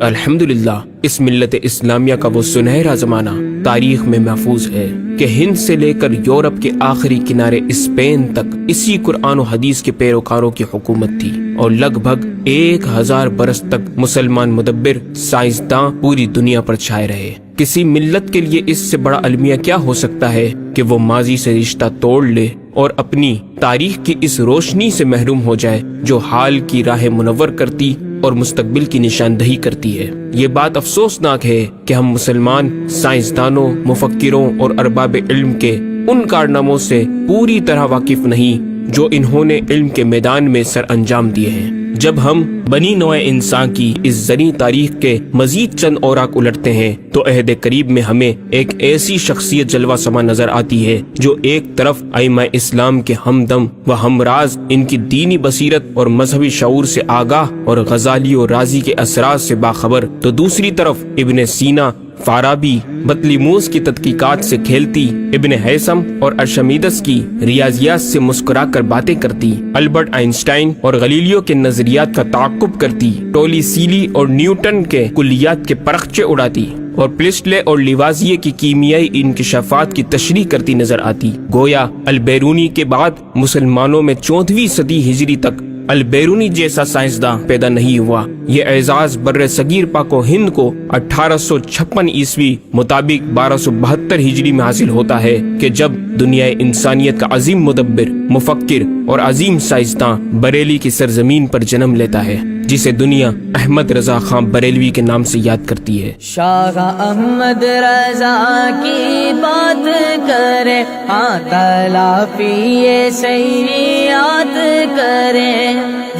الحمدللہ اس ملت اسلامیہ کا وہ سنہرا زمانہ تاریخ میں محفوظ ہے کہ ہند سے لے کر یورپ کے آخری کنارے اسپین تک اسی قرآن و حدیث کے پیروکاروں کی حکومت تھی، اور لگ بھگ 1000 برس تک مسلمان مدبر سائنسداں پوری دنیا پر چھائے رہے۔ کسی ملت کے لیے اس سے بڑا المیہ کیا ہو سکتا ہے کہ وہ ماضی سے رشتہ توڑ لے اور اپنی تاریخ کی اس روشنی سے محروم ہو جائے جو حال کی راہ منور کرتی اور مستقبل کی نشاندہی کرتی ہے۔ یہ بات افسوسناک ہے کہ ہم مسلمان سائنسدانوں، مفکروں اور ارباب علم کے ان کارناموں سے پوری طرح واقف نہیں جو انہوں نے علم کے میدان میں سر انجام دیے ہیں۔ جب ہم بنی نوع انسان کی اس زرعی تاریخ کے مزید چند اوراق الٹتے ہیں تو عہد قریب میں ہمیں ایک ایسی شخصیت جلوہ سما نظر آتی ہے جو ایک طرف ائمہ اسلام کے ہمدم و ہمراز، ان کی دینی بصیرت اور مذہبی شعور سے آگاہ اور غزالی و رازی کے اثرات سے باخبر، تو دوسری طرف ابن سینا، فارابی، بطلیموس کی تحقیقات سے کھیلتی، ابن ہیثم اور ارشمیدس کی ریاضیات سے مسکرا کر باتیں کرتی، البرٹ آئنسٹائن اور غلیلیو کے نظریات کا تعاقب کرتی، ٹولیسیلی اور نیوٹن کے کلیات کے پرخچے اڑاتی، اور پلسٹلے اور لیوازیے کی کیمیائی انکشافات کی تشریح کرتی نظر آتی۔ گویا البیرونی کے بعد مسلمانوں میں 14ویں صدی ہجری تک البیرونی جیسا سائنسداں پیدا نہیں ہوا۔ یہ اعزاز بر صغیر پاک و ہند کو 1856 عیسوی مطابق 1272 ہجری میں حاصل ہوتا ہے کہ جب دنیا انسانیت کا عظیم مدبر، مفکر اور عظیم سائنسداں بریلی کی سرزمین پر جنم لیتا ہے، جسے دنیا احمد رضا خان بریلوی کے نام سے یاد کرتی ہے۔ شاہ احمد رضا کی بات کرے، ہاں تلافی سیئات کرے،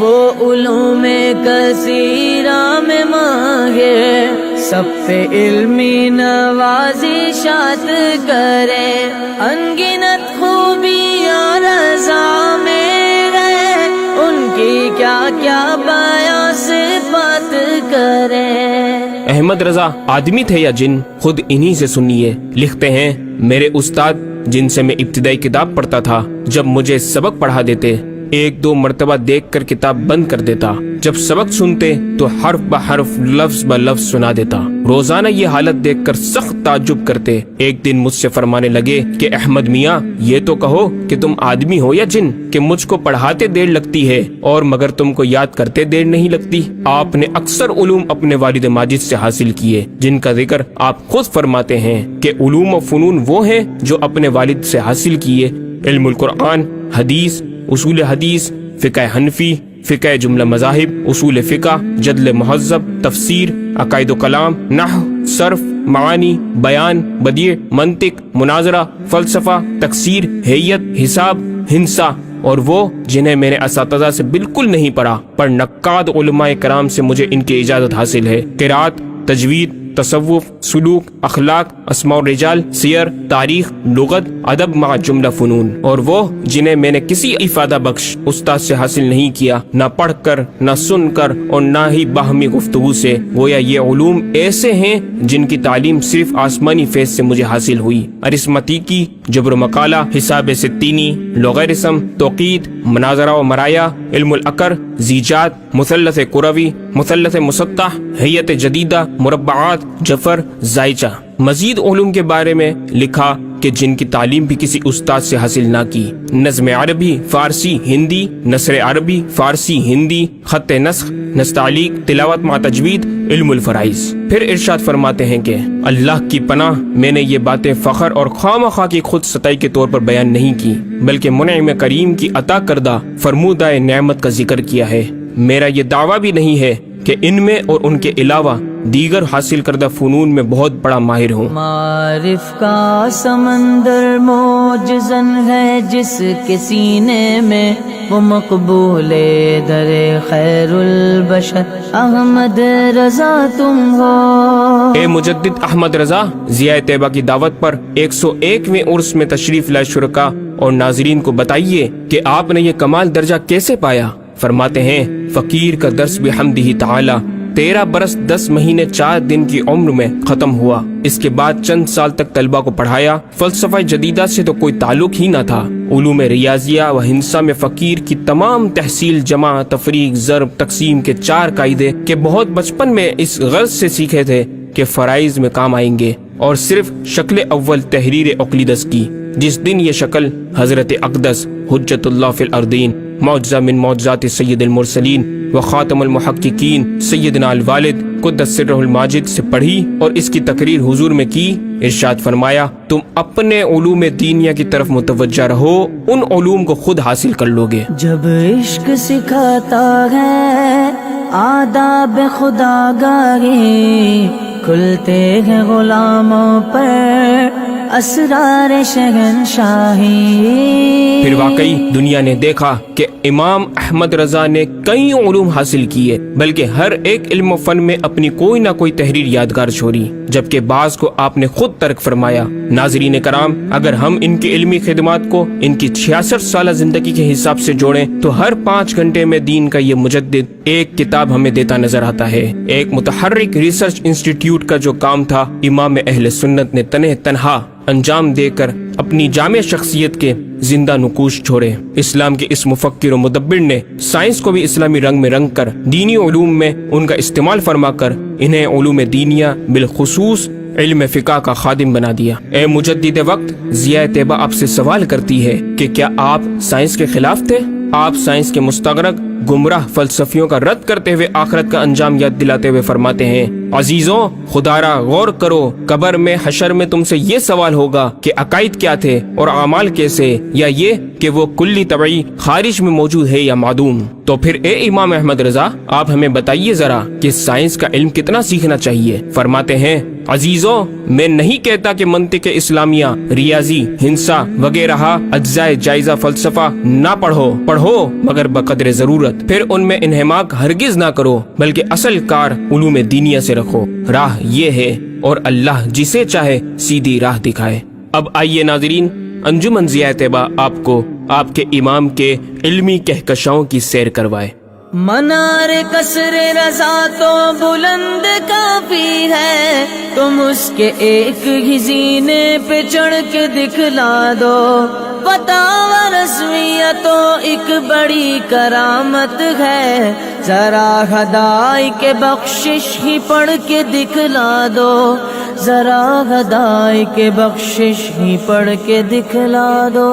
وہ علوم کثیرہ میں مانگے، سب پہ علمی نوازشات کرے، انگنت خوبیاں رضا میں گئے، ان کی کیا کیا بیان صفات کرے۔ احمد رضا آدمی تھے یا جن، خود انہی سے سنیے۔ لکھتے ہیں، میرے استاد جن سے میں ابتدائی کتاب پڑھتا تھا، جب مجھے سبق پڑھا دیتے 1-2 مرتبہ دیکھ کر کتاب بند کر دیتا، جب سبق سنتے تو حرف بحرف لفظ بلفظ سنا دیتا۔ روزانہ یہ حالت دیکھ کر سخت تعجب کرتے۔ ایک دن مجھ سے فرمانے لگے کہ احمد میاں، یہ تو کہو کہ تم آدمی ہو یا جن، کہ مجھ کو پڑھاتے دیر لگتی ہے اور مگر تم کو یاد کرتے دیر نہیں لگتی۔ آپ نے اکثر علوم اپنے والد ماجد سے حاصل کیے، جن کا ذکر آپ خود فرماتے ہیں کہ علوم و فنون وہ ہیں جو اپنے والد سے حاصل کیے، علم القرآن، حدیث، اصول حدیث، فقہ حنفی، فقہ جملہ مذاہب، اصول فقہ، جدل مہذب، تفسیر، عقائد و کلام، نحو، صرف، معانی، بیان، بدیع، منطق، مناظرہ، فلسفہ، تکسیر، حیت، حساب، ہندسہ، اور وہ جنہیں میں نے اساتذہ سے بالکل نہیں پڑھا، پر نقاد علماء کرام سے مجھے ان کی اجازت حاصل ہے۔ قرات، تجوید، تصوف، سلوک، اخلاق، اسماء الرجال، سیر، تاریخ، لغت، ادب مع جملہ فنون، اور وہ جنہیں میں نے کسی افادہ بخش استاد سے حاصل نہیں کیا، نہ پڑھ کر، نہ سن کر، اور نہ ہی باہمی گفتگو سے۔ گویا یہ علوم ایسے ہیں جن کی تعلیم صرف آسمانی فیض سے مجھے حاصل ہوئی۔ ارثمتیکی، جبر و مقالہ، حساب ستینی، لوغارثم، توقید، مناظرہ و مرایا، علم العقر، زیجات، مثلث کروی، مثلث مسطح، حیت جدیدہ، مربعات، جفر، زائچہ۔ مزید علوم کے بارے میں لکھا کہ جن کی تعلیم بھی کسی استاد سے حاصل نہ کی، نظم عربی، فارسی، ہندی، نثر عربی، فارسی، ہندی، خط نسخ، نستعلیق، تلاوت مع تجوید، علم الفرائض۔ پھر ارشاد فرماتے ہیں کہ اللہ کی پناہ، میں نے یہ باتیں فخر اور خواہ کی خود ستائی کے طور پر بیان نہیں کی، بلکہ منعم کریم کی عطا کردہ فرمودہ نعمت کا ذکر کیا ہے۔ میرا یہ دعویٰ بھی نہیں ہے کہ ان میں اور ان کے علاوہ دیگر حاصل کردہ فنون میں بہت بڑا ماہر ہوں۔ معارف کا سمندر موجزن ہے جس کے سینے میں، وہ مقبول در خیر البشر احمد رضا تم ہو۔ اے مجدد احمد رضا، ضیاء طیبہ کی دعوت پر 101ویں عرس میں تشریف لائے شرکا اور ناظرین کو بتائیے کہ آپ نے یہ کمال درجہ کیسے پایا۔ فرماتے ہیں، فقیر کا درس بحمدہ تعالی 13 برس 10 مہینے 4 دن کی عمر میں ختم ہوا۔ اس کے بعد چند سال تک طلبہ کو پڑھایا۔ فلسفہ جدیدہ سے تو کوئی تعلق ہی نہ تھا۔ علوم ریاضیہ و ہندسہ میں فقیر کی تمام تحصیل، جمع، تفریق، ضرب، تقسیم کے 4 قاعدے کہ بہت بچپن میں اس غرض سے سیکھے تھے کہ فرائض میں کام آئیں گے، اور صرف شکل اول تحریر اقلیدس کی، جس دن یہ شکل حضرت اقدس حجت اللہ فی الارضین، معجزہ من معجزات سید المرسلین و خاتم المحققین سیدنا الوالد قدس سرہ الماجد سے پڑھی اور اس کی تقریر حضور میں کی، ارشاد فرمایا تم اپنے علوم دینیہ کی طرف متوجہ رہو، ان علوم کو خود حاصل کر لوگے۔ جب عشق سکھاتا ہے آداب خدا گاہی، کھلتے ہیں غلاموں پر اسرار شہنشاہی۔ پھر واقعی دنیا نے دیکھا کہ امام احمد رضا نے کئی علوم حاصل کیے، بلکہ ہر ایک علم و فن میں اپنی کوئی نہ کوئی تحریر یادگار چھوڑی، جبکہ بعض کو آپ نے خود ترک فرمایا۔ ناظرین کرام، اگر ہم ان کی علمی خدمات کو ان کی 66 سالہ زندگی کے حساب سے جوڑیں تو ہر 5 گھنٹے میں دین کا یہ مجدد ایک کتاب ہمیں دیتا نظر آتا ہے۔ ایک متحرک ریسرچ انسٹیٹیوٹ کا جو کام تھا، امام اہل سنت نے تنہا انجام دے کر اپنی جامع شخصیت کے زندہ نقوش چھوڑے۔ اسلام کے اس مفکر و مدبر نے سائنس کو بھی اسلامی رنگ میں رنگ کر دینی علوم میں ان کا استعمال فرما کر انہیں علوم دینیہ بالخصوص علم فقہ کا خادم بنا دیا۔ اے مجدد وقت، ضیاء طیبہ آپ سے سوال کرتی ہے کہ کیا آپ سائنس کے خلاف تھے؟ آپ سائنس کے مستغرق گمراہ فلسفیوں کا رد کرتے ہوئے آخرت کا انجام یاد دلاتے ہوئے فرماتے ہیں، عزیزوں خدا را غور کرو، قبر میں حشر میں تم سے یہ سوال ہوگا کہ عقائد کیا تھے اور اعمال کیسے، یا یہ کہ وہ کلی طبعی خارج میں موجود ہے یا معدوم۔ تو پھر اے امام احمد رضا، آپ ہمیں بتائیے ذرا کہ سائنس کا علم کتنا سیکھنا چاہیے؟ فرماتے ہیں، عزیزوں میں نہیں کہتا کہ منطق اسلامیہ، ریاضی، ہندسہ وغیرہ اجزائے جائزہ فلسفہ نہ پڑھو مگر بقدر ضرورت، پھر ان میں انہماک ہرگز نہ کرو، بلکہ اصل کار علوم دینیہ سے رکھو۔ راہ یہ ہے اور اللہ جسے چاہے سیدھی راہ دکھائے۔ اب آئیے ناظرین، انجمن ضیاء طیبہ آپ کو آپ کے امام کے علمی کہکشاؤں کی سیر کروائے۔ منار قصر رضا تو بلند کافی ہے، تم اس کے ایک ہی زینے پہ چڑھ کے دکھلا دو، فتاوی رسمیہ تو ایک بڑی کرامت ہے، ذرا ہدائی کے بخشش ہی پڑھ کے دکھلا دو، ذرا ہدائی کے بخشش ہی پڑھ کے دکھلا دو۔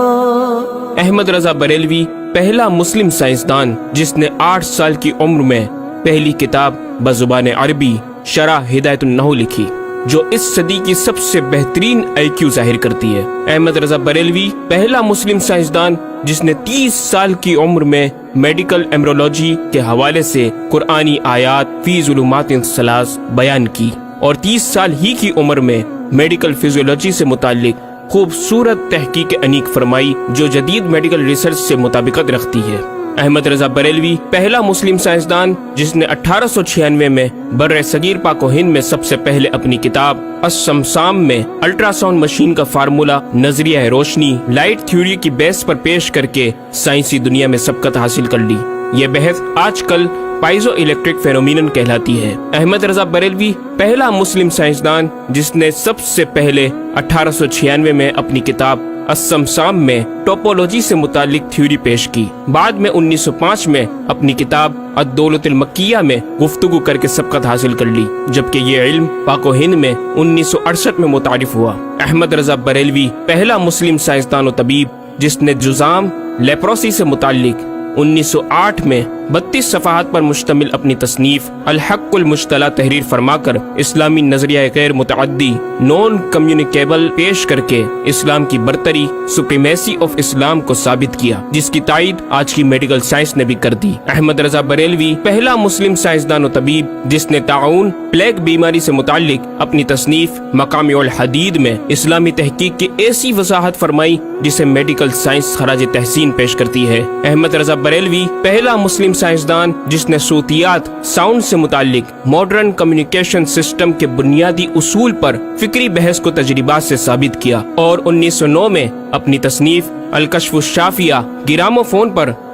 احمد رضا بریلوی پہلا مسلم سائنسدان جس نے 8 سال کی عمر میں پہلی کتاب بزبان عربی شرح ہدایت النحو لکھی، جو اس صدی کی سب سے بہترین IQ ظاہر کرتی ہے۔ احمد رضا بریلوی پہلا مسلم سائنسدان جس نے 30 سال کی عمر میں میڈیکل ایمرولوجی کے حوالے سے قرآنی آیات فی ظلمات ثلاث بیان کی، اور 30 سال ہی کی عمر میں میڈیکل فزیولوجی سے متعلق خوبصورت تحقیق انیق فرمائی، جو جدید میڈیکل ریسرچ سے مطابقت رکھتی ہے۔ احمد رضا بریلوی پہلا مسلم سائنسدان جس نے 1896 میں بر صغیر پاک و ہند میں سب سے پہلے اپنی کتاب السمسام میں الٹرا ساؤنڈ مشین کا فارمولا نظریہ روشنی لائٹ تھیوری کی بیس پر پیش کر کے سائنسی دنیا میں سبقت حاصل کر لی۔ یہ بحث آج کل پائزو الیکٹرک فینومینن کہلاتی ہے۔ احمد رضا بریلوی پہلا مسلم سائنسدان جس نے سب سے پہلے 1896 میں اپنی کتاب السمسام میں ٹوپولوجی سے متعلق تھیوری پیش کی۔ بعد میں 1905 میں اپنی کتاب الدولۃ المکیہ میں گفتگو کر کے سبقت حاصل کر لی، جبکہ یہ علم پاک و ہند میں 1968 میں متعارف ہوا۔ احمد رضا بریلوی پہلا مسلم سائنسدان و طبیب جس نے جزام لیپروسی سے متعلق 1908 میں 32 صفحات پر مشتمل اپنی تصنیف الحق المجتلی تحریر فرما کر اسلامی نظریہ غیر متعدی نون کمیونیکیبل پیش کر کے اسلام کی برتری سپریمیسی آف اسلام کو ثابت کیا، جس کی تائید آج کی میڈیکل سائنس نے بھی کر دی۔ احمد رضا بریلوی پہلا مسلم سائنسدان و طبیب جس نے طاعون پلیگ بیماری سے متعلق اپنی تصنیف مقامع الحدید میں اسلامی تحقیق کی ایسی وضاحت فرمائی جسے میڈیکل سائنس خراج تحسین پیش کرتی ہے۔ احمد رضا بریلوی پہلا مسلم سائنسدان جس نے صوتیات ساؤنڈ سے متعلق ماڈرن کمیونیکیشن سسٹم کے بنیادی اصول پر فکری بحث کو تجربات سے ثابت کیا، اور 1909 میں اپنی تصنیف الکشف الشافیہ گراموفون پر